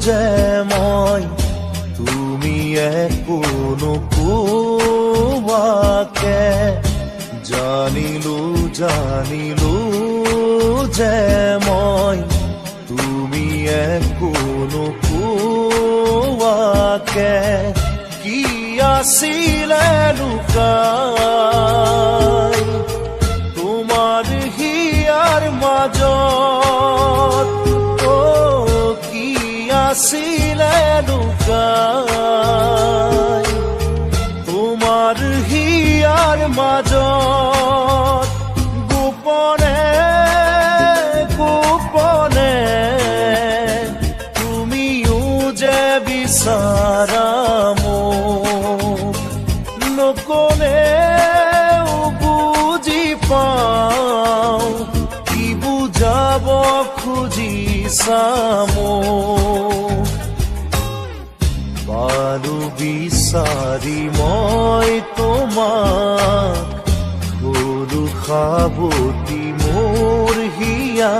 যে মই তুমি একো নোকোৱাকে জানিলো যে মই তুমি একো নোকোৱাকে কি আছিলে লুকাই তোমাৰ হিয়াৰ মাজত কি আছিলে লুকাই তোমাৰ হিয়াৰ মাজত গোপনে গোপনে তুমিও যে বিচাৰা মোক নকলেও বুজি পাওঁ কি বুজাব খুজিছা মোক পালো বিচাৰি মই তোমাক গৰু সাৱটি মোৰ হিয়া